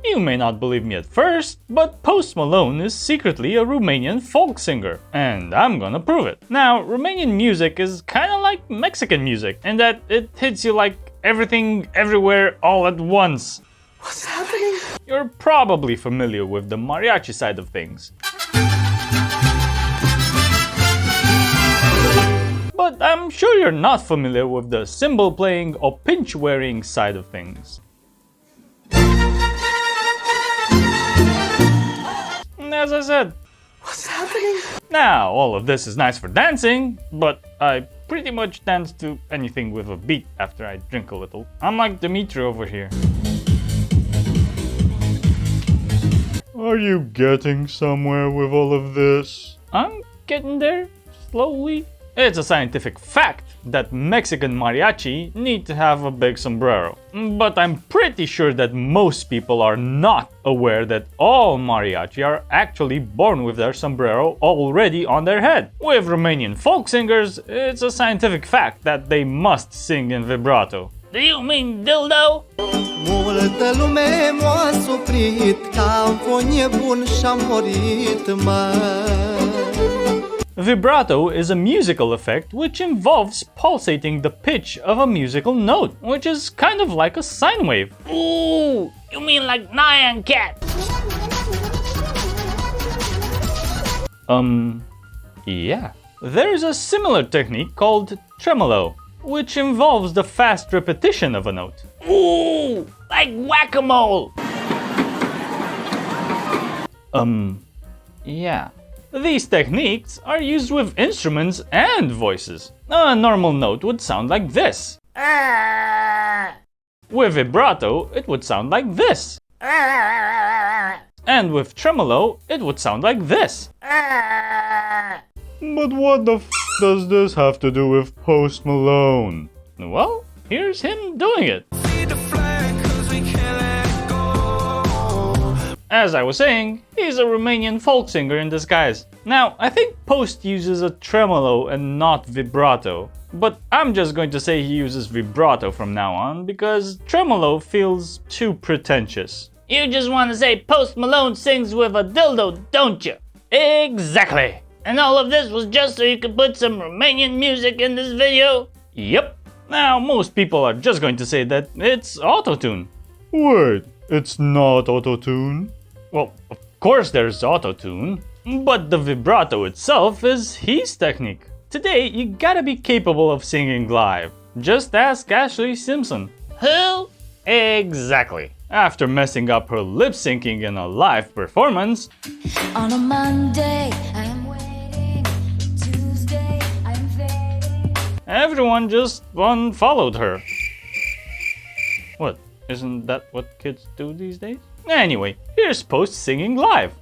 You may not believe me at first, but Post Malone is secretly a Romanian folk singer, and I'm gonna prove it. Now, Romanian music is kinda like Mexican music, in that it hits you like everything, everywhere, all at once. What's happening? You're probably familiar with the mariachi side of things. But I'm sure you're not familiar with the cymbal playing or pinch wearing side of things. As I said, What's happening? now all of this is nice for dancing, but I pretty much dance to anything with a beat after I drink a little. I'm like Dimitri over here. Are you getting somewhere with all of this? I'm getting there, slowly. It's a scientific fact that Mexican mariachi need to have a big sombrero. But I'm pretty sure that most people are not aware that all mariachi are actually born with their sombrero already on their head. With Romanian folk singers, it's a scientific fact that they must sing in vibrato. Do you mean dildo? Multă lume m-a suprit, că am fost nebun și-am murit, Vibrato is a musical effect which involves pulsating the pitch of a musical note, which is kind of like a sine wave. Ooh, you mean like Nyan Cat? Yeah. There's a similar technique called tremolo, which involves the fast repetition of a note. Ooh, like whack-a-mole. Yeah. These techniques are used with instruments and voices. A normal note would sound like this. With vibrato, it would sound like this. And with tremolo, it would sound like this. But what the f does this have to do with Post Malone? Well, here's him doing it. As I was saying, he's a Romanian folk singer in disguise. Now, I think Post uses a tremolo and not vibrato, but I'm just going to say he uses vibrato from now on because tremolo feels too pretentious. You just want to say Post Malone sings with a dildo, don't you? Exactly! And all of this was just so you could put some Romanian music in this video? Yep. Now, most people are just going to say that it's autotune. Wait, it's not autotune? Well, of course there's autotune, but the vibrato itself is his technique. Today, you gotta be capable of singing live. Just ask Ashley Simpson. Who? Exactly. After messing up her lip syncing in a live performance, on a Monday, I am waiting. Tuesday, I am fading. everyone just unfollowed her. What? Isn't that what kids do these days? Anyway, here's Post singing live.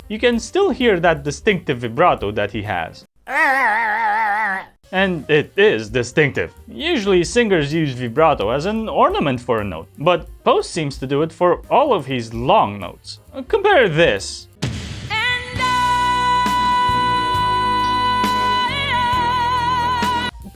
You can still hear that distinctive vibrato that he has. And it is distinctive. Usually singers use vibrato as an ornament for a note, but Post seems to do it for all of his long notes. Compare this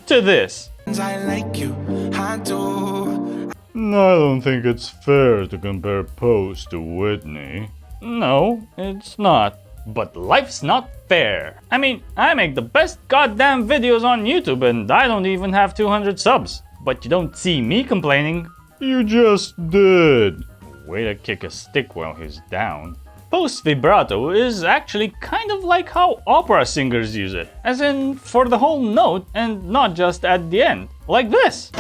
to this. I like you, I do. I don't think it's fair to compare Post to Whitney. No, it's not. But life's not fair. I mean, I make the best goddamn videos on YouTube and I don't even have 200 subs. But you don't see me complaining. You just did. Way to kick a stick while he's down. Post vibrato is actually kind of like how opera singers use it, as in for the whole note and not just at the end, like this.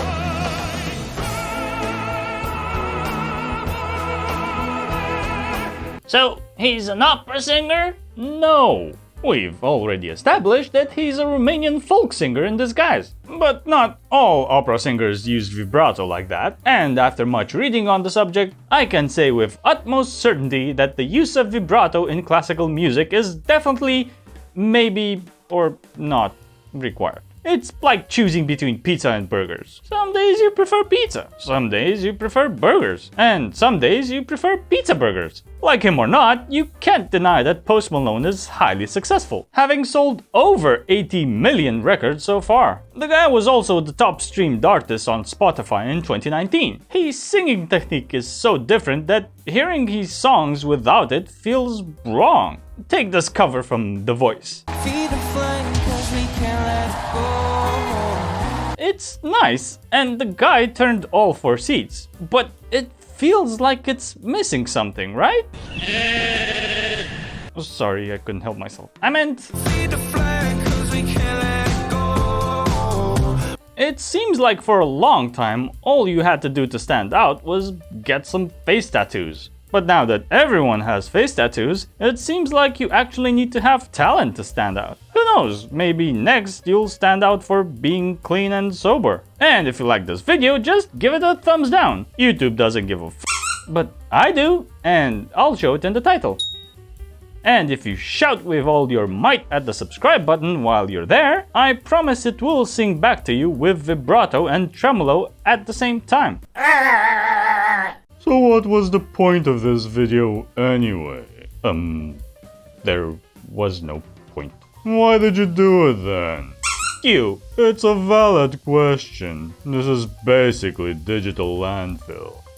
So, he's an opera singer? No, we've already established that he's a Romanian folk singer in disguise. But not all opera singers use vibrato like that, and after much reading on the subject, I can say with utmost certainty that the use of vibrato in classical music is definitely, maybe, or not required. It's like choosing between pizza and burgers. Some days you prefer pizza, some days you prefer burgers, and some days you prefer pizza burgers. Like him or not, you can't deny that Post Malone is highly successful, having sold over 80 million records so far. The guy was also the top streamed artist on Spotify in 2019. His singing technique is so different that hearing his songs without it feels wrong. Take this cover from The Voice. It's nice, and the guy turned all 4 seats, but it feels like it's missing something, right? Oh, sorry, I couldn't help myself. I meant... It seems like for a long time, all you had to do to stand out was get some face tattoos. But now that everyone has face tattoos, it seems like you actually need to have talent to stand out. Who knows, maybe next you'll stand out for being clean and sober. And if you like this video, just give it a thumbs down. YouTube doesn't give a but I do, and I'll show it in the title. And if you shout with all your might at the subscribe button while you're there, I promise it will sing back to you with vibrato and tremolo at the same time. So what was the point of this video anyway? There was no point. Why did you do it then? You. It's a valid question. This is basically digital landfill.